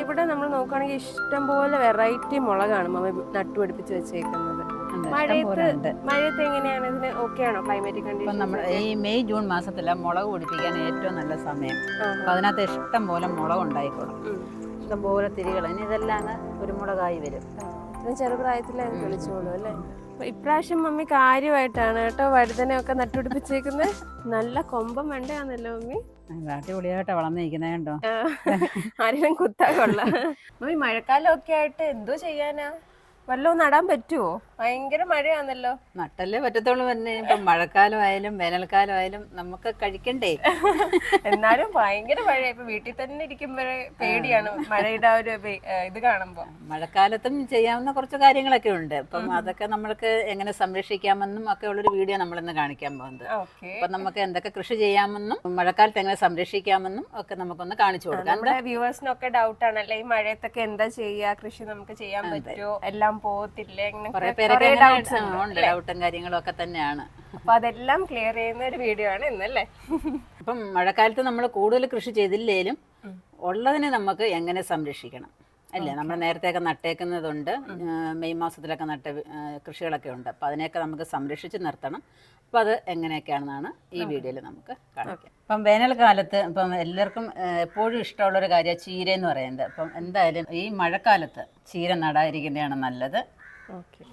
ഇവിടെ നമ്മൾ നോക്കുകയാണെങ്കിൽ ഇഷ്ടംപോലെ വെറൈറ്റി മുളകാണ് മമ്മി നട്ടുപിടിപ്പിച്ച് വെച്ചേക്കുന്നത്. മഴയത്ത് എങ്ങനെയാണ് ഇതിന് ഓക്കെ ആണോ ക്ലൈമാറ്റിക് കണ്ടീഷൻ? നമ്മൾ ഈ മെയ് ജൂൺ മാസത്തില മുളക് പിടിപ്പിക്കാൻ ഏറ്റവും നല്ല സമയം. അപ്പൊ അതിനകത്ത് ഇഷ്ടം പോലെ മുളക് ഉണ്ടായിക്കോളും, ഇഷ്ടം പോലെ തിരികൾ. ഇനി ഇതെല്ലാം കുരുമുളകായി വരും. ചെറുപ്രായത്തിൽ വിളിച്ചോളൂ അല്ലേ. ഇപ്രാവശ്യം മമ്മി കാര്യമായിട്ടാണ് കേട്ടോ വഴുതനയൊക്കെ നട്ടുപിടിപ്പിച്ചേക്കുന്നത്. നല്ല കൊമ്പം വേണ്ടയാണല്ലോ മമ്മി. അടിപൊളിയായിട്ടാ വളർന്നിരിക്കുന്നത് കണ്ടോ. ആരെങ്കിലും കുത്താൻ കൊള്ളാം. മമ്മി മഴക്കാലം ഒക്കെ ആയിട്ട് എന്തോ ചെയ്യാനാ? വല്ലതും നടാൻ പറ്റുമോ? ഭയങ്കര മഴയാണല്ലോ. നട്ടല്ലേ പറ്റത്തുള്ളൂ. തന്നെ ഇപ്പം മഴക്കാലം ആയാലും വേനൽക്കാലം ആയാലും നമുക്ക് കഴിക്കണ്ടേ. എന്നാലും ഭയങ്കര മഴ. ഇപ്പൊ വീട്ടിൽ തന്നെ ഇരിക്കുമ്പോഴേ പേടിയാണ് മഴയുടെ ഒരു ഇത് കാണുമ്പോ. മഴക്കാലത്തും ചെയ്യാവുന്ന കുറച്ച് കാര്യങ്ങളൊക്കെ ഉണ്ട്. അപ്പം അതൊക്കെ നമ്മൾക്ക് എങ്ങനെ സംരക്ഷിക്കാമെന്നും ഒക്കെ ഉള്ളൊരു വീഡിയോ നമ്മളിന്ന് കാണിക്കാൻ പോകുന്നത്. അപ്പൊ നമുക്ക് എന്തൊക്കെ കൃഷി ചെയ്യാമെന്നും മഴക്കാലത്ത് എങ്ങനെ സംരക്ഷിക്കാമെന്നും ഒക്കെ നമുക്കൊന്ന് കാണിച്ചു കൊടുക്കാം. നമ്മുടെ വ്യൂവേഴ്സിനൊക്കെ ഡൗട്ട് ആണല്ലേ, ഈ മഴയത്തൊക്കെ എന്താ ചെയ്യാ, കൃഷി നമുക്ക് ചെയ്യാൻ പറ്റുമോ, എല്ലാം പോകത്തില്ലേ, ഡൗട്ടും കാര്യങ്ങളും ഒക്കെ തന്നെയാണ്. അപ്പൊ അതെല്ലാം ക്ലിയർ ചെയ്യുന്ന ഒരു വീഡിയോ ആണ് ഇന്നല്ലേ. അപ്പം മഴക്കാലത്ത് നമ്മൾ കൂടുതൽ കൃഷി ചെയ്തില്ലേലും ഉള്ളതിനെ നമുക്ക് എങ്ങനെ സംരക്ഷിക്കണം അല്ലേ. നമ്മൾ നേരത്തെയൊക്കെ നട്ടേക്കുന്നതുണ്ട്, മെയ് മാസത്തിലൊക്കെ നട്ട കൃഷികളൊക്കെ ഉണ്ട്. അപ്പം അതിനെയൊക്കെ നമുക്ക് സംരക്ഷിച്ച് നിർത്തണം. അപ്പം അത് എങ്ങനെയൊക്കെയാണെന്നാണ് ഈ വീഡിയോയിൽ നമുക്ക് കാണിക്കാം. ഇപ്പം വേനൽക്കാലത്ത് ഇപ്പം എല്ലാവർക്കും എപ്പോഴും ഇഷ്ടമുള്ളൊരു കാര്യമാണ് ചീര എന്ന് പറയുന്നത്. അപ്പം എന്തായാലും ഈ മഴക്കാലത്ത് ചീര നടാതിരിക്കുന്നതാണ് നല്ലത്.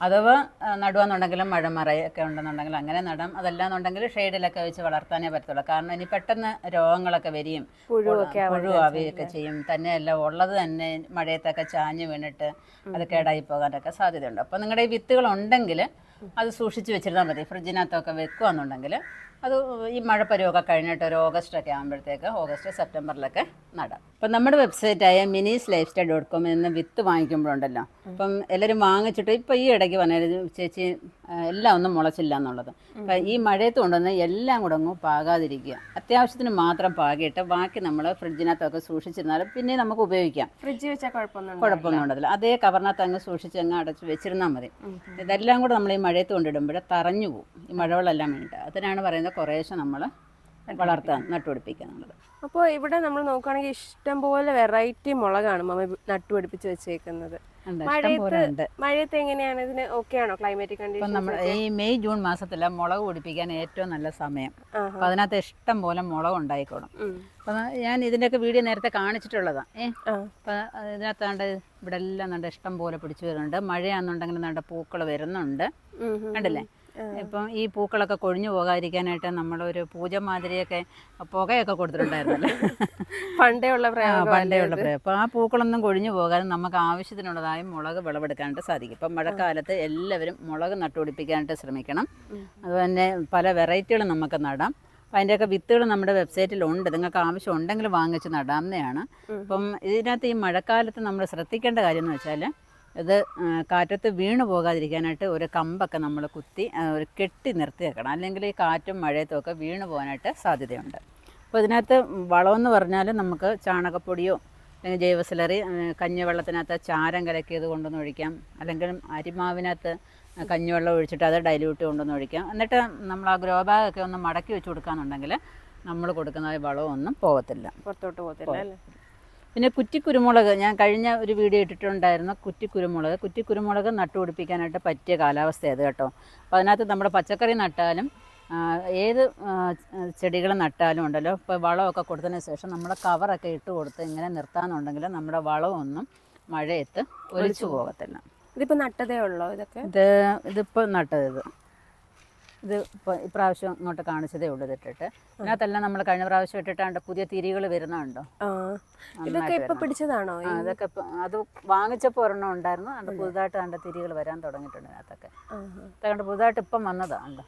അഥവാ നടുവാന്നുണ്ടെങ്കിലും മഴമറയൊക്കെ ഉണ്ടെന്നുണ്ടെങ്കിൽ അങ്ങനെ നടാം. അതല്ലാന്നുണ്ടെങ്കിൽ ഷെയ്ഡിലൊക്കെ വെച്ച് വളർത്താനേ പറ്റത്തുള്ളൂ. കാരണം ഇനി പെട്ടെന്ന് രോഗങ്ങളൊക്കെ വരികയും പുഴുവാവുകയൊക്കെ ചെയ്യും. തന്നെയല്ല ഉള്ളത് തന്നെ മഴയത്തൊക്കെ ചാഞ്ഞ് വീണിട്ട് അത് കേടായി പോകാനൊക്കെ സാധ്യതയുണ്ട്. അപ്പോൾ നിങ്ങളുടെ ഈ വിത്തുകൾ ഉണ്ടെങ്കിൽ അത് സൂക്ഷിച്ച് വെച്ചിരുന്നാൽ മതി. ഫ്രിഡ്ജിനകത്തൊക്കെ വെക്കുകയെന്നുണ്ടെങ്കിൽ അത് ഈ മഴപ്പരുവൊക്കെ കഴിഞ്ഞിട്ട് ഒരു ഓഗസ്റ്റൊക്കെ ആകുമ്പോഴത്തേക്ക് ഓഗസ്റ്റ് സെപ്റ്റംബറിലൊക്കെ നടാം. അപ്പം നമ്മുടെ വെബ്സൈറ്റായ minisLifestyle.com എന്ന് വിത്ത് വാങ്ങിക്കുമ്പോഴുണ്ടല്ലോ, അപ്പം എല്ലാവരും വാങ്ങിച്ചിട്ട് ഇപ്പം ഈ ഇടയ്ക്ക് പറഞ്ഞാൽ ചേച്ചി എല്ലാം ഒന്നും മുളച്ചില്ല എന്നുള്ളത്. അപ്പം ഈ മഴയത്ത് കൊണ്ടുവന്ന് എല്ലാം കൂടെ അങ്ങ് പാകാതിരിക്കുക. അത്യാവശ്യത്തിന് മാത്രം പാകിയിട്ട് ബാക്കി നമ്മൾ ഫ്രിഡ്ജിനകത്തൊക്കെ സൂക്ഷിച്ചിരുന്നാലും പിന്നെ നമുക്ക് ഉപയോഗിക്കാം. ഫ്രിഡ്ജ് വെച്ചാൽ കുഴപ്പമൊന്നും ഉണ്ടല്ലോ. അതേ കവറിനകത്ത് അങ്ങ് സൂക്ഷിച്ച് അങ്ങ് അടച്ച് വെച്ചിരുന്നാൽ മതി. ഇതെല്ലാം കൂടെ നമ്മൾ ഈ മഴയത്ത് കൊണ്ടിടുമ്പോൾ തറഞ്ഞു പോകും, ഈ മഴവെള്ളമെല്ലാം വേണ്ടിയിട്ട്. അതിനാണ് പറയുന്നത് കുറേശ്ശെ നമ്മൾ വളർത്താൻ നട്ടുപിടിപ്പിക്കുക എന്നുള്ളത്. അപ്പോൾ ഇവിടെ നമ്മൾ നോക്കുകയാണെങ്കിൽ ഇഷ്ടംപോലെ വെറൈറ്റി മുളകാണ് മമ്മി നട്ടുപിടിപ്പിച്ച് വെച്ചേക്കുന്നത്. മഴയത്ത് എങ്ങനെയാണ് ഇതിന് ഓക്കെ ആണോ ക്ലൈമാറ്റിക് കണ്ടീഷൻ? നമ്മൾ ഈ മെയ് ജൂൺ മാസത്തില മുളക് പിടിപ്പിക്കാൻ ഏറ്റവും നല്ല സമയം. അപ്പം അതിനകത്ത് ഇഷ്ടം പോലെ മുളക് ഉണ്ടായിക്കോളും. അപ്പം ഞാൻ ഇതിൻ്റെയൊക്കെ വീഡിയോ നേരത്തെ കാണിച്ചിട്ടുള്ളതാണ്. അപ്പം ഇതിനകത്താണ്ട് ഇവിടെ എല്ലാം നല്ല ഇഷ്ടം പോലെ പിടിച്ചു വരുന്നുണ്ട്. മഴയാണെന്നുണ്ടെങ്കിൽ നല്ല പൂക്കൾ വരുന്നുണ്ട്, കണ്ടില്ലേ. ഇപ്പം ഈ പൂക്കളൊക്കെ കൊഴിഞ്ഞു പോകാതിരിക്കാനായിട്ട് നമ്മളൊരു പൂജ മാതിരിയൊക്കെ പുകയൊക്കെ കൊടുത്തിട്ടുണ്ടായിരുന്നല്ലോ പണ്ടേ ഉള്ള പ്രയോഗം. അപ്പോൾ ആ പൂക്കളൊന്നും കൊഴിഞ്ഞു പോകാതെ നമുക്ക് ആവശ്യത്തിനുള്ളതായ മുളക് വിളവെടുക്കാനായിട്ട് സാധിക്കും. ഇപ്പം മഴക്കാലത്ത് എല്ലാവരും മുളക് നട്ടുപിടിപ്പിക്കാനായിട്ട് ശ്രമിക്കണം. അതുപോലെ പല വെറൈറ്റികളും നമുക്ക് നടാം. അപ്പം അതിൻ്റെയൊക്കെ വിത്തുകൾ നമ്മുടെ വെബ്സൈറ്റിലുണ്ട്. നിങ്ങൾക്ക് ആവശ്യം ഉണ്ടെങ്കിൽ വാങ്ങിച്ച് നടാവുന്നതാണ്. അപ്പം ഇതിനകത്ത് ഈ മഴക്കാലത്ത് നമ്മൾ ശ്രദ്ധിക്കേണ്ട കാര്യം എന്ന് വെച്ചാൽ ഇത് കാറ്റത്ത് വീണു പോകാതിരിക്കാനായിട്ട് ഒരു കമ്പൊക്കെ നമ്മൾ കുത്തി ഒരു കെട്ടി നിർത്തി വെക്കണം. അല്ലെങ്കിൽ ഈ കാറ്റും മഴയത്തും ഒക്കെ വീണു പോകാനായിട്ട് സാധ്യതയുണ്ട്. അപ്പോൾ ഇതിനകത്ത് വളമെന്ന് പറഞ്ഞാൽ നമുക്ക് ചാണകപ്പൊടിയോ അല്ലെങ്കിൽ ജൈവസ്ലറി, കഞ്ഞിവെള്ളത്തിനകത്ത് ചാരം കലക്കിയത് കൊണ്ടുവന്ന് ഒഴിക്കാം. അല്ലെങ്കിൽ അരിമാവിനകത്ത് കഞ്ഞിവെള്ളം ഒഴിച്ചിട്ട് അത് ഡൈല്യൂട്ട് കൊണ്ടുവന്ന് ഒഴിക്കാം. എന്നിട്ട് നമ്മൾ ആ ഗ്രോ ബാഗൊക്കെ ഒന്ന് മടക്കി വെച്ച് കൊടുക്കുകയെന്നുണ്ടെങ്കിൽ നമ്മൾ കൊടുക്കുന്ന വളമൊന്നും പോകത്തില്ല, പുറത്തോട്ട് പോകത്തില്ല അല്ലേ. പിന്നെ കുറ്റിക്കുരുമുളക് ഞാൻ കഴിഞ്ഞ ഒരു വീഡിയോ ഇട്ടിട്ടുണ്ടായിരുന്നു. കുറ്റിക്കുരുമുളക് നട്ടുപിടിപ്പിക്കാനായിട്ട് പറ്റിയ കാലാവസ്ഥ അത് കേട്ടോ. അപ്പോൾ അതിനകത്ത് നമ്മുടെ പച്ചക്കറി നട്ടാലും ഏത് ചെടികൾ നട്ടാലും ഉണ്ടല്ലോ, ഇപ്പോൾ വളമൊക്കെ കൊടുത്തതിന് ശേഷം നമ്മൾ കവറൊക്കെ ഇട്ട് കൊടുത്ത് ഇങ്ങനെ നിർത്താമെന്നുണ്ടെങ്കിൽ നമ്മുടെ വളമൊന്നും മഴയത്ത് ഒലിച്ചു പോകത്തില്ല. ഇതിപ്പോൾ നട്ടതേ ഉള്ളോ? ഇതിപ്പോൾ നട്ടത് ഇത് ഇപ്പോൾ ഇപ്രാവശ്യം ഇങ്ങോട്ട് കാണിച്ചതേ ഉള്ളൂ. ഇതിട്ടിട്ട് ഇതിനകത്തെല്ലാം നമ്മൾ കഴിഞ്ഞ പ്രാവശ്യം ഇട്ടിട്ടാണ്ട് പുതിയ തിരികൾ വരുന്നുണ്ടോ. ഇതൊക്കെ ഇപ്പം പിടിച്ചതാണോ? അതൊക്കെ അത് വാങ്ങിച്ചപ്പോൾ ഒരെണ്ണം ഉണ്ടായിരുന്നു. അത് പുതുതായിട്ട് കണ്ട തിരികൾ വരാൻ തുടങ്ങിയിട്ടുണ്ട് ഇതിനകത്തൊക്കെ. കണ്ട് പുതുതായിട്ട് ഇപ്പം വന്നതാണ്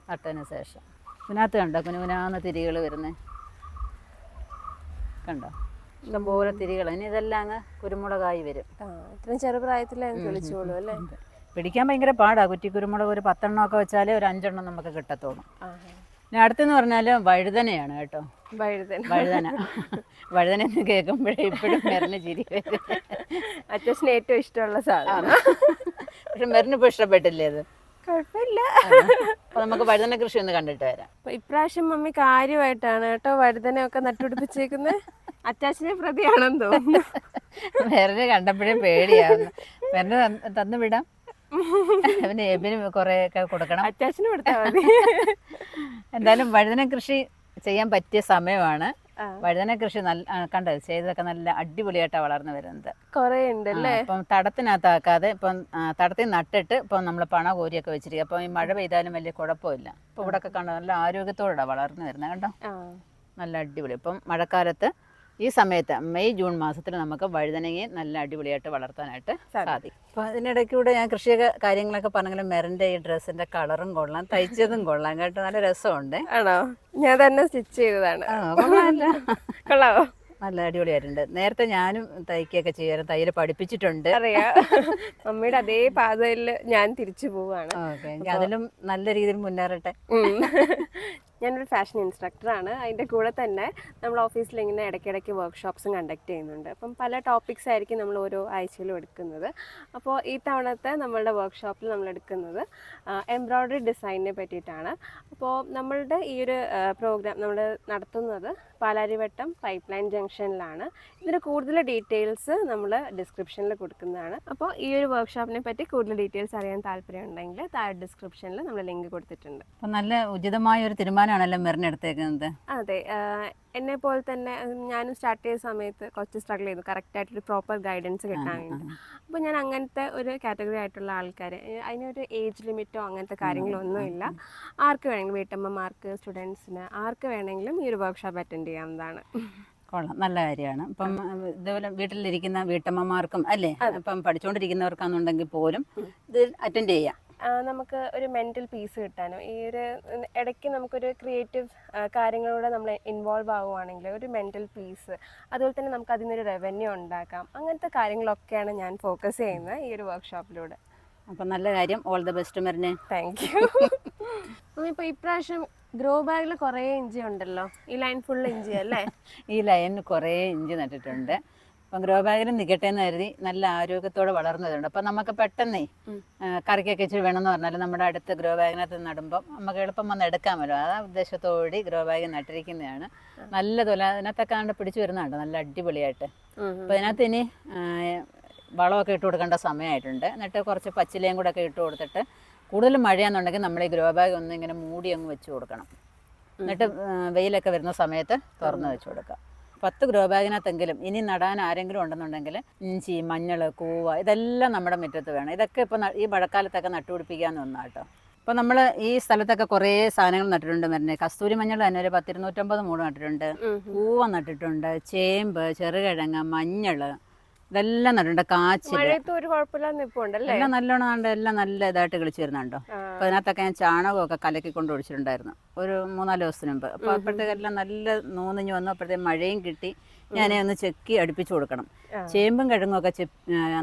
നട്ടതിന് ശേഷം. ഇതിനകത്ത് കണ്ടോ കുനുകുനാന്ന് തിരികൾ വരുന്നത് കണ്ടോ. ഇഷ്ടംപോലെ തിരികൾ. ഇനി ഇതെല്ലാം അങ്ങ് കുരുമുളകായി വരും. ഇത്രയും ചെറുപ്രായത്തിൽ വിളിച്ചോളൂ അല്ലേ. പിടിക്കാൻ ഭയങ്കര പാടാണ്. കുറ്റിക്കുരുമുളക് ഒരു 10 എണ്ണമൊക്കെ വെച്ചാൽ ഒരു 5 എണ്ണം നമുക്ക് കിട്ടത്തോളൂ. പിന്നെ അടുത്തെന്ന് പറഞ്ഞാൽ വഴുതനയാണ് കേട്ടോ. വഴുതന എന്ന് കേൾക്കുമ്പോഴേ ഇപ്പോഴും മെറിന് ചിരി വരും. അച്ഛന് ഏറ്റവും ഇഷ്ടമുള്ള സാധനം. പക്ഷെ മെറിനിപ്പോൾ ഇഷ്ടപ്പെട്ടില്ലേ അത്? കുഴപ്പമില്ല. അപ്പോൾ നമുക്ക് വഴുതന കൃഷി ഒന്ന് കണ്ടിട്ട് വരാം. ഇപ്രാവശ്യം മമ്മി കാര്യമായിട്ടാണ് കേട്ടോ വഴുതനയൊക്കെ നട്ടുപിടിപ്പിച്ചേക്കുന്നത്. അച്ചാച്ചനെ പ്രതിയാണെന്ന് തോന്നുന്നു. മെറിനെ കണ്ടപ്പോഴേ പേടിയാവുന്നു. മെറിന് തന്നു വിടാം. അവന് എബിന് കുറേ ഒക്കെ കൊടുക്കണം. അറ്റാച്ചിന് കൊടുത്താൽ മതി. എന്തായാലും വഴുതന കൃഷി ചെയ്യാൻ പറ്റിയ സമയമാണ്. വഴുതന കൃഷി കണ്ടോ ചെയ്തൊക്കെ നല്ല അടിപൊളിയായിട്ടാണ് വളർന്നു വരുന്നത്. കുറേ ഉണ്ടല്ലേ. ഇപ്പം തടത്തിനകത്താക്കാതെ ഇപ്പം തടത്തിൽ നട്ടിട്ട് ഇപ്പം നമ്മൾ പണ കോരിയൊക്കെ വെച്ചിരിക്കുക. അപ്പം ഈ മഴ പെയ്താലും വലിയ കുഴപ്പമില്ല. ഇപ്പം ഇവിടെ ഒക്കെ കണ്ടോ നല്ല ആരോഗ്യത്തോടെ വളർന്നു വരുന്നത് കണ്ടോ, നല്ല അടിപൊളി. ഇപ്പം മഴക്കാലത്ത് ഈ സമയത്ത് മെയ് ജൂൺ മാസത്തിൽ നമുക്ക് വഴുതനങ്ങയെ നല്ല അടിപൊളിയായിട്ട് വളർത്താനായിട്ട് സാധിക്കും. അപ്പോൾ അതിനിടയ്ക്കൂടെ ഞാൻ കൃഷിയൊക്കെ കാര്യങ്ങളൊക്കെ പറഞ്ഞെങ്കിലും മെറിൻ്റെ ഈ ഡ്രസ്സിൻ്റെ കളറും കൊള്ളാം, തയ്ച്ചതും കൊള്ളാം കേട്ടോ, നല്ല രസമുണ്ട്. ആണോ? ഞാൻ തന്നെ സ്റ്റിച്ച് ചെയ്തതാണ്. കൊള്ളാമല്ലോ. കൊള്ളാവോ? നല്ല അടിപൊളിയായിട്ടുണ്ട്. നേരത്തെ ഞാനും തയ്ക്കുകയൊക്കെ ചെയ്യാറ്, തയ്യൽ പഠിപ്പിച്ചിട്ടുണ്ട്. അറിയാം. മമ്മിയുടെ അതേ പാതയിൽ ഞാൻ തിരിച്ചു പോവാണ്. ഓക്കെ, അതിലും നല്ല രീതിയിൽ മുന്നേറട്ടെ. ഞാനൊരു ഫാഷൻ ഇൻസ്ട്രക്ടറാണ്. അതിൻ്റെ കൂടെ തന്നെ നമ്മൾ ഓഫീസിൽ ഇങ്ങനെ ഇടയ്ക്കിടയ്ക്ക് വർക്ക്ഷോപ്സും കണ്ടക്ട് ചെയ്യുന്നുണ്ട്. അപ്പം പല ടോപ്പിക്സ് ആയിരിക്കും നമ്മൾ ഓരോ ആഴ്ചയിലും എടുക്കുന്നത്. അപ്പോൾ ഈ തവണത്തെ നമ്മളുടെ വർക്ക്ഷോപ്പിൽ നമ്മൾ എടുക്കുന്നത് എംബ്രോയ്ഡറി ഡിസൈനിനെ പറ്റിയിട്ടാണ്. അപ്പോൾ നമ്മളുടെ ഈ ഒരു പ്രോഗ്രാം നമ്മൾ നടത്തുന്നത് പാലാരിവട്ടം പൈപ്പ് ലൈൻ ജംഗ്ഷനിലാണ്. ഇതിന് കൂടുതൽ ഡീറ്റെയിൽസ് നമ്മൾ ഡിസ്ക്രിപ്ഷനിൽ കൊടുക്കുന്നതാണ്. അപ്പോൾ ഈ ഒരു വർക്ക്ഷോപ്പിനെ പറ്റി കൂടുതൽ ഡീറ്റെയിൽസ് അറിയാൻ താല്പര്യമുണ്ടെങ്കിൽ താഴെ ഡിസ്ക്രിപ്ഷനിൽ നമ്മൾ ലിങ്ക് കൊടുത്തിട്ടുണ്ട്. അപ്പോൾ നല്ല ഉചിതമായ ഒരു തീരുമാനമാണല്ലോ മെറിന് എടുത്തേക്കുന്നത്. അതെ, എന്നെ പോലെ തന്നെ ഞാനും സ്റ്റാർട്ട് ചെയ്ത സമയത്ത് കുറച്ച് സ്ട്രഗിൾ ചെയ്തു കറക്റ്റായിട്ടൊരു പ്രോപ്പർ ഗൈഡൻസ് കിട്ടാൻ വേണ്ടി. അപ്പോൾ ഞാൻ അങ്ങനത്തെ ഒരു കാറ്റഗറി ആയിട്ടുള്ള ആൾക്കാർ, അതിനൊരു ഏജ് ലിമിറ്റോ അങ്ങനത്തെ കാര്യങ്ങളൊന്നുമില്ല. ആർക്ക് വേണമെങ്കിലും, വീട്ടമ്മമാർക്ക്, സ്റ്റുഡൻസിന്, ആർക്ക് വേണമെങ്കിലും ഈ ഒരു വർക്ക്ഷോപ്പ് അറ്റൻഡ് ചെയ്യാവുന്നതാണ്. കൊള്ളാം, നല്ല കാര്യമാണ്. ഇപ്പം ഇതുപോലെ വീട്ടിലിരിക്കുന്ന വീട്ടമ്മമാർക്കും അല്ലേ, ഇപ്പം പഠിച്ചുകൊണ്ടിരിക്കുന്നവർക്കാണെന്നുണ്ടെങ്കിൽ പോലും ഇത് അറ്റൻഡ് ചെയ്യാം. നമുക്ക് ഒരു മെൻ്റൽ പീസ് കിട്ടാനും ഈ ഒരു ഇടയ്ക്ക് നമുക്കൊരു ക്രിയേറ്റീവ് കാര്യങ്ങളിലൂടെ നമ്മൾ ഇൻവോൾവ് ആവുകയാണെങ്കിൽ ഒരു മെൻ്റൽ പീസ്, അതുപോലെ തന്നെ നമുക്ക് അതിൽ നിന്നൊരു റവന്യൂ ഉണ്ടാക്കാം. അങ്ങനത്തെ കാര്യങ്ങളൊക്കെയാണ് ഞാൻ ഫോക്കസ് ചെയ്യുന്നത് ഈ ഒരു വർക്ക്ഷോപ്പിലൂടെ. അപ്പം നല്ല കാര്യം. ഓൾ ദ ബെസ്റ്റ് മെറിനെ. Thank you. ഇപ്പോൾ ഇപ്രാവശ്യം ഗ്രോ ബാഗിൽ കുറേ ഇഞ്ചി ഉണ്ടല്ലോ. ഈ ലൈൻ ഫുൾ ഇഞ്ചി അല്ലേ? ഈ ലൈനിൽ കുറേ ഇഞ്ചി നട്ടിട്ടുണ്ട്. അപ്പം ഗ്രോ ബാഗിലും നിൽക്കട്ടെ എന്ന് കരുതി നല്ല ആരോഗ്യത്തോടെ വളർന്നതുണ്ട്. അപ്പം നമുക്ക് പെട്ടെന്നേ കറിക്കൊക്കെ ഇച്ചിരി വേണമെന്ന് പറഞ്ഞാൽ നമ്മുടെ അടുത്ത് ഗ്രോ ബാഗിനകത്ത് നടുമ്പം നമുക്ക് എളുപ്പം വന്ന് എടുക്കാമല്ലോ. ആ ഉദ്ദേശത്തോടെ ഗ്രോ ബാഗ് നട്ടിരിക്കുന്നതാണ്. നല്ലതുപോലെ അതിനകത്തൊക്കെ കണ്ട് പിടിച്ചു വരുന്നുണ്ട് നല്ല അടിപൊളിയായിട്ട്. അപ്പം അതിനകത്ത് ഇനി വളമൊക്കെ ഇട്ട് കൊടുക്കേണ്ട സമയമായിട്ടുണ്ട്. എന്നിട്ട് കുറച്ച് പച്ചിലയും കൂടെ ഒക്കെ ഇട്ട് കൊടുത്തിട്ട് കൂടുതൽ മഴയാണെന്നുണ്ടെങ്കിൽ നമ്മൾ ഈ ഗ്രോ ബാഗ് ഒന്ന് ഇങ്ങനെ മൂടി അങ്ങ് വെച്ച് കൊടുക്കണം. എന്നിട്ട് വെയിലൊക്കെ വരുന്ന സമയത്ത് തുറന്ന് വെച്ച് കൊടുക്കാം. 10 ഗ്രോ ബാഗിനകത്തെങ്കിലും ഇനി നടാൻ ആരെങ്കിലും ഉണ്ടെന്നുണ്ടെങ്കിൽ ഇഞ്ചി, മഞ്ഞൾ, കൂവ ഇതെല്ലാം നമ്മുടെ മുറ്റത്ത് വേണം. ഇതൊക്കെ ഇപ്പോൾ ഈ മഴക്കാലത്തൊക്കെ നട്ടുപിടിപ്പിക്കാമെന്ന് വന്നാൽ കേട്ടോ. അപ്പോൾ നമ്മൾ ഈ സ്ഥലത്തൊക്കെ കുറേ സാധനങ്ങൾ നട്ടിട്ടുണ്ട്. മരുന്ന് കസ്തൂരി മഞ്ഞൾ തന്നെ ഒരു 10-250 മൂട് നട്ടിട്ടുണ്ട്. കൂവ നട്ടിട്ടുണ്ട്, ചേമ്പ്, ചെറുകിഴങ്ങ്, മഞ്ഞൾ ഇതെല്ലാം നട്ടിട്ടുണ്ട്. കാച്ചിൽ എല്ലാം നല്ലോണം ഉണ്ട്. എല്ലാം നല്ല ഇതായിട്ട് കളിച്ച് വരുന്നുണ്ടോ. അപ്പോൾ അതിനകത്തൊക്കെ ഞാൻ ചാണകമൊക്കെ കലക്കിക്കൊണ്ട് ഒഴിച്ചിട്ടുണ്ടായിരുന്നു ഒരു 3-4 ദിവസത്തിന് മുമ്പ്. അപ്പോൾ അപ്പോഴത്തേക്കെല്ലാം നല്ല നൂന്നിഞ്ഞ് വന്നു. അപ്പോഴത്തേക്ക് മഴയും കിട്ടി. ഞാനേ ഒന്ന് ചെക്കി അടുപ്പിച്ച് കൊടുക്കണം. ചേമ്പും കിഴങ്ങും ഒക്കെ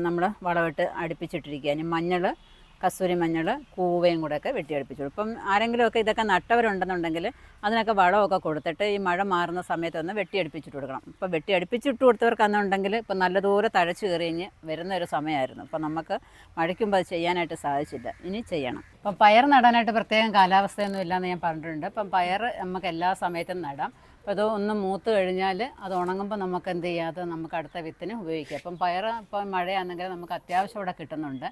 നമ്മൾ വളമിട്ട് അടുപ്പിച്ചിട്ടിരിക്കുക. ഇനി മഞ്ഞൾ, കസ്തൂരി മഞ്ഞൾ, കൂവയും കൂടെ ഒക്കെ വെട്ടിയടുപ്പിച്ചു. ഇപ്പം ആരെങ്കിലുമൊക്കെ ഇതൊക്കെ നട്ടവരുണ്ടെന്നുണ്ടെങ്കിൽ അതിനൊക്കെ വളമൊക്കെ കൊടുത്തിട്ട് ഈ മഴ മാറുന്ന സമയത്തൊന്ന് വെട്ടിയടുപ്പിച്ചിട്ട് കൊടുക്കണം. ഇപ്പം വെട്ടിയടുപ്പിച്ചിട്ട് കൊടുത്തവർക്കാണെന്നുണ്ടെങ്കിൽ ഇപ്പം നല്ലതുപോലെ തഴച്ച് കയറിഞ്ഞ് വരുന്ന ഒരു സമയമായിരുന്നു. അപ്പം നമുക്ക് മഴയ്ക്കുമ്പോൾ അത് ചെയ്യാനായിട്ട് സാധിച്ചില്ല. ഇനി ചെയ്യണം. അപ്പം പയർ നടാനായിട്ട് പ്രത്യേകം കാലാവസ്ഥയൊന്നും ഇല്ലയെന്ന് ഞാൻ പറഞ്ഞിട്ടുണ്ട്. ഇപ്പം പയർ നമുക്ക് എല്ലാ സമയത്തും നടാം. അപ്പോൾ അത് ഒന്ന് മൂത്ത് കഴിഞ്ഞാൽ അത് ഉണങ്ങുമ്പോൾ നമുക്ക് എന്ത് ചെയ്യാതെ നമുക്ക് അടുത്ത വിത്തിന് ഉപയോഗിക്കാം. അപ്പം പയർ ഇപ്പം മഴയാണെങ്കിൽ നമുക്ക് അത്യാവശ്യം ഇവിടെ കിട്ടുന്നുണ്ട്.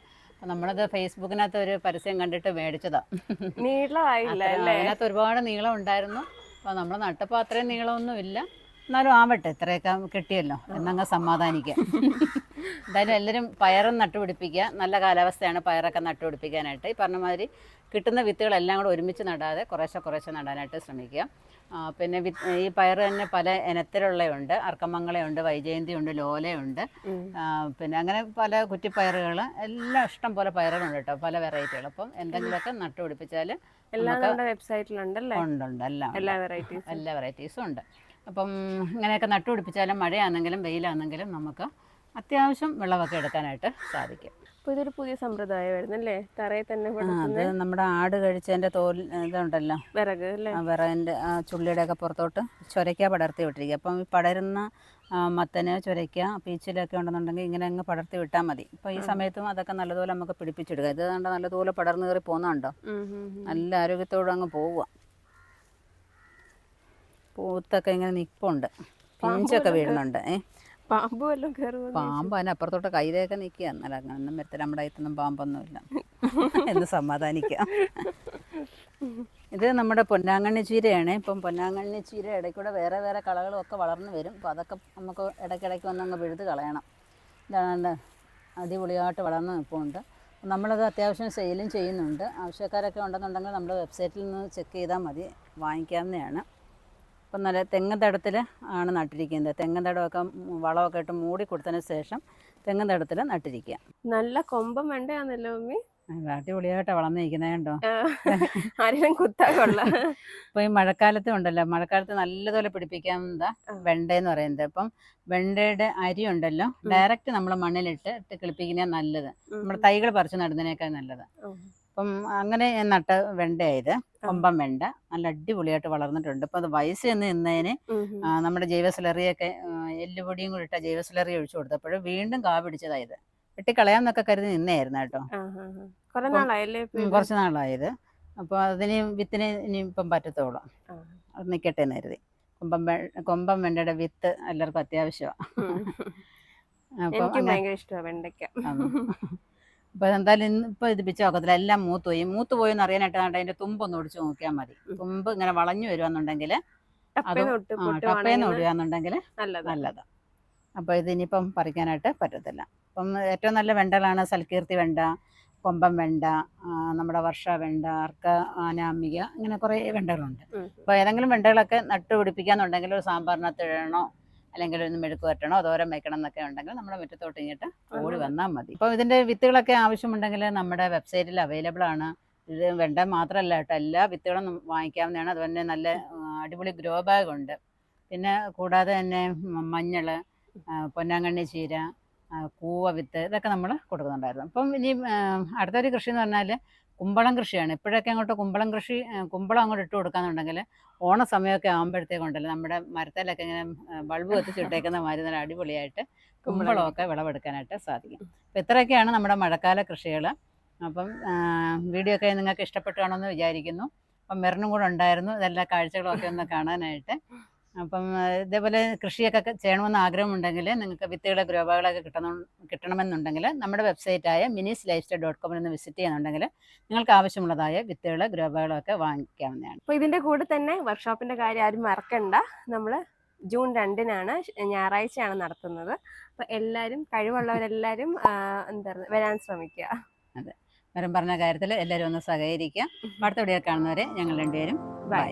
നമ്മളത് ഫേസ്ബുക്കിനകത്ത് ഒരു പരസ്യം കണ്ടിട്ട് മേടിച്ചതാണ്. നീളമായില്ല, അതിനകത്ത് ഒരുപാട് നീളം ഉണ്ടായിരുന്നു. അപ്പോൾ നമ്മൾ നട്ടപ്പോൾ അത്രയും നീളമൊന്നും ഇല്ല. എന്നാലും ആവട്ടെ, ഇത്രയൊക്കെ കിട്ടിയല്ലോ എന്നങ്ങ് സമാധാനിക്കാം. എന്തായാലും എല്ലാവരും പയറും നട്ടുപിടിപ്പിക്കുക. നല്ല കാലാവസ്ഥയാണ് പയറൊക്കെ നട്ടുപിടിപ്പിക്കാനായിട്ട്. ഈ പറഞ്ഞ മാതിരി കിട്ടുന്ന വിത്തുകളെല്ലാം കൂടെ ഒരുമിച്ച് നടാതെ കുറേശ്ശെ നടാനായിട്ട് ശ്രമിക്കുക. പിന്നെ ഈ പയർ തന്നെ പല ഇനത്തിലുള്ളതുണ്ട്. അർക്കമംഗളയുണ്ട്, വൈജയന്തിയുണ്ട്, ലോലയുണ്ട്, പിന്നെ അങ്ങനെ പല കുറ്റിപ്പയറുകൾ എല്ലാം ഇഷ്ടം പോലെ പയറുകളുണ്ട് കേട്ടോ, പല വെറൈറ്റികൾ. അപ്പം എന്തെങ്കിലുമൊക്കെ നട്ടുപിടിപ്പിച്ചാൽ എല്ലാം വെബ്സൈറ്റിലുണ്ടല്ലേ? ഉണ്ട്, എല്ലാ വെറൈറ്റീസും ഉണ്ട്. അപ്പം ഇങ്ങനെയൊക്കെ നട്ടുപിടിപ്പിച്ചാലും മഴയാണെങ്കിലും വെയിലാണെങ്കിലും നമുക്ക് അത്യാവശ്യം വിളവൊക്കെ എടുക്കാനായിട്ട് സാധിക്കും. അപ്പോൾ ഇതൊരു പുതിയ സമ്പ്രദായം വരുന്നല്ലേ, തറയിൽ തന്നെ? അത് നമ്മുടെ ആട് കഴിച്ചതിൻ്റെ തോൽ ഇതുണ്ടല്ലോ, വിറക് അല്ലേ, വിറകിൻ്റെ ചുള്ളിയുടെയൊക്കെ പുറത്തോട്ട് ചുരയ്ക്ക പടർത്തി വിട്ടിരിക്കുക. അപ്പം ഈ പടരുന്ന മത്തന്, ചുരയ്ക്ക, പീച്ചിലൊക്കെ ഉണ്ടെന്നുണ്ടെങ്കിൽ ഇങ്ങനെ അങ്ങ് പടർത്തി വിട്ടാൽ മതി. അപ്പോൾ ഈ സമയത്തും അതൊക്കെ നല്ലതുപോലെ നമുക്ക് പിടിപ്പിച്ചെടുക്കുക. ഇത് കണ്ട നല്ലതുപോലെ പടർന്നു കയറി പോകുന്നുണ്ടോ, നല്ല ആരോഗ്യത്തോടെ അങ്ങ് പോവുക. പൂത്തൊക്കെ ഇങ്ങനെ നിൽപ്പുണ്ട്, പിഞ്ചൊക്കെ വീഴുന്നുണ്ട്. പാമ്പ് വല്ലതും കയറുമോ? പാമ്പ് അതിന് അപ്പുറത്തോട്ട് കൈതയൊക്കെ നിൽക്കുക, എന്നാലും അങ്ങനൊന്നും വരത്തില്ല, നമ്മുടെ കയ്യിലൊന്നും പാമ്പൊന്നുമില്ല എന്ന് സമാധാനിക്കാം. ഇത് നമ്മുടെ പൊന്നാങ്കണ്ണി ചീരയാണ്. ഇപ്പം പൊന്നാങ്കണ്ണി ചീര ഇടയ്ക്കൂടെ വേറെ വേറെ കളകളും ഒക്കെ വളർന്നു വരും. അപ്പോൾ അതൊക്കെ നമുക്ക് ഇടയ്ക്കിടയ്ക്ക് വന്നങ്ങ് പിഴുത് കളയണം. ഇതാണ് അടിപൊളിയായിട്ട് വളർന്ന് നിൽപ്പുണ്ട്. നമ്മളത് അത്യാവശ്യം സെയിലും ചെയ്യുന്നുണ്ട്. ആവശ്യക്കാരൊക്കെ ഉണ്ടെന്നുണ്ടെങ്കിൽ നമ്മുടെ വെബ്സൈറ്റിൽ നിന്ന് ചെക്ക് ചെയ്താൽ മതി, വാങ്ങിക്കാവുന്നതാണ്. ഇപ്പം നല്ല തെങ്ങ് തടത്തിൽ ആണ് നട്ടിരിക്കുന്നത്. തെങ്ങ് തടമൊക്കെ വളമൊക്കെ ഇട്ട് മൂടി കൊടുത്തതിന് ശേഷം തെങ്ങ് തടത്തിൽ നട്ടിരിക്കുക. നല്ല കൊമ്പം വേണ്ടയാന്നല്ലോ മമ്മി. അടിപൊളിയായിട്ട് വളർന്നിരിക്കുന്നത് കണ്ടോ. ആരെങ്കിലും കുത്താ കൊള്ളാം. ഇപ്പോൾ ഈ മഴക്കാലത്തും ഉണ്ടല്ലോ, മഴക്കാലത്ത് നല്ലതുപോലെ പിടിപ്പിക്കാവുന്നതാ വെണ്ടയെന്ന് പറയുന്നത്. അപ്പം വെണ്ടയുടെ അരി ഉണ്ടല്ലോ, ഡയറക്റ്റ് നമ്മൾ മണ്ണിലിട്ട് കിളിപ്പിക്കുന്നത് നല്ലത്. നമ്മൾ തൈകൾ പറിച്ച് നടുന്നതിനേക്കാൾ നല്ലത്. അപ്പം അങ്ങനെ ഞാൻ നട്ട വെണ്ടയായത്, കൊമ്പം വെണ്ട. നല്ല അടിപൊളിയായിട്ട് വളർന്നിട്ടുണ്ട്. അപ്പം അത് വയസ്സ് ചെന്ന് നിന്നതിന് നമ്മുടെ ജൈവ സ്ലറിയൊക്കെ എല്ലുപൊടിയും കൂടി ഇട്ട ജൈവ സ്ലറി ഒഴിച്ചു കൊടുത്തപ്പോൾ വീണ്ടും കാ പിടിച്ചതായത്. വെട്ടിക്കളയാന്നൊക്കെ കരുതി നിന്നായിരുന്നു കേട്ടോ. കുറച്ച് നാളായത്. അപ്പോൾ അതിന് വിത്തിന് ഇനിയിപ്പം പറ്റത്തോളൂ, അത് നിൽക്കട്ടെ എന്ന് കരുതി. കൊമ്പം വെണ്ടയുടെ വിത്ത് എല്ലാവർക്കും അത്യാവശ്യമാണ്. അപ്പോൾ എന്തായാലും ഇന്നിപ്പോൾ ഇത് പിച്ച നോക്കത്തില്ല, എല്ലാം മൂത്ത് പോയെന്ന് അറിയാനായിട്ട് അതിൻ്റെ തുമ്പൊന്ന് ഒടിച്ച് നോക്കിയാൽ മതി. തുമ്പ് ഇങ്ങനെ വളഞ്ഞു വരുവാന്നുണ്ടെങ്കിൽ, അത് ടപ്പേന്ന് ഒടിയാന്നുണ്ടെങ്കിൽ നല്ലതാണ്. അപ്പോൾ ഇതിനിപ്പം പറിക്കാനായിട്ട് പറ്റത്തില്ല. അപ്പം ഏറ്റവും നല്ല വെണ്ടകളാണ് സൽകീർത്തി വെണ്ട, കൊമ്പം വെണ്ട, നമ്മുടെ വർഷ വെണ്ട, അനാമിക, ഇങ്ങനെ കുറേ വെണ്ടകളുണ്ട്. അപ്പോൾ ഏതെങ്കിലും വെണ്ടകളൊക്കെ നട്ടു പിടിപ്പിക്കാന്നുണ്ടെങ്കിൽ ഒരു സാമ്പാറിനകത്ത് ഇടണോ, അല്ലെങ്കിൽ ഒന്ന് മെഴുക്ക് വരട്ടണോ, തോരൻ വെക്കണം എന്നൊക്കെ ഉണ്ടെങ്കിൽ നമ്മുടെ മുറ്റത്തോട്ട് ഇങ്ങോട്ട് ഓടി വന്നാൽ മതി. അപ്പോൾ ഇതിൻ്റെ വിത്തുകളൊക്കെ ആവശ്യമുണ്ടെങ്കിൽ നമ്മുടെ വെബ്സൈറ്റിൽ അവൈലബിൾ ആണ്. ഇത് വെണ്ട മാത്രമല്ല കേട്ടോ, എല്ലാ വിത്തുകളും വാങ്ങിക്കാവുന്നതാണ്. അതുപോലെ നല്ല അടിപൊളി ഗ്രോ ബാഗ് ഉണ്ട്. പിന്നെ കൂടാതെ തന്നെ മഞ്ഞൾ, പൊന്നാങ്കണ്ണി ചീര, കൂവ വിത്ത്, ഇതൊക്കെ നമ്മൾ കൊടുക്കുന്നുണ്ടായിരുന്നു. അപ്പം ഇനി അടുത്തൊരു കൃഷി എന്ന് പറഞ്ഞാൽ കുമ്പളം കൃഷിയാണ്. ഇപ്പോഴൊക്കെ അങ്ങോട്ട് കുമ്പളം അങ്ങോട്ട് ഇട്ട് കൊടുക്കാന്നുണ്ടെങ്കിൽ ഓണ സമയമൊക്കെ ആകുമ്പോഴത്തേക്കുണ്ടല്ലോ നമ്മുടെ മരത്തിലൊക്കെ ഇങ്ങനെ ബൾബ് കത്തിച്ചിട്ടേക്കുന്ന മാതിരി നല്ല അടിപൊളിയായിട്ട് കുമ്പളമൊക്കെ വിളവെടുക്കാനായിട്ട് സാധിക്കും. അപ്പം ഇത്രയൊക്കെയാണ് നമ്മുടെ മഴക്കാല കൃഷികൾ. അപ്പം വീഡിയോ ഒക്കെ നിങ്ങൾക്ക് ഇഷ്ടപ്പെട്ടു കാണുമെന്ന് വിചാരിക്കുന്നു. അപ്പം മെറിനും കൂടെ ഉണ്ടായിരുന്നു ഇതെല്ലാ കാഴ്ചകളൊക്കെ ഒന്ന് കാണാനായിട്ട്. അപ്പം ഇതേപോലെ കൃഷിയൊക്കെ ചെയ്യണമെന്ന് ആഗ്രഹമുണ്ടെങ്കിൽ, നിങ്ങൾക്ക് വിത്തുകളെ ഗ്രോബാഗുകളൊക്കെ കിട്ടണമെന്നുണ്ടെങ്കിൽ നമ്മുടെ വെബ്സൈറ്റായ minis-lifestyle.com ഒന്ന് വിസിറ്റ് ചെയ്യുന്നുണ്ടെങ്കിൽ നിങ്ങൾക്ക് ആവശ്യമുള്ളതായ വിത്തുകൾ ഗ്രോബാഗുകളൊക്കെ വാങ്ങിക്കാവുന്നതാണ്. അപ്പോൾ ഇതിൻ്റെ കൂടെ തന്നെ വർക്ക്ഷോപ്പിൻ്റെ കാര്യം ആരും മറക്കണ്ട. നമ്മൾ ജൂൺ 2-നാണ്, ഞായറാഴ്ചയാണ് നടത്തുന്നത്. അപ്പോൾ എല്ലാവരും, കഴിവുള്ളവരെല്ലാവരും വരാൻ ശ്രമിക്കുക. അതെ, വരും പറഞ്ഞ കാര്യത്തിൽ എല്ലാവരും ഒന്ന് സഹകരിക്കുക. അടുത്ത വീഡിയോ കാണുന്നവരെ ഞങ്ങൾ രണ്ടുപേരും ബൈ.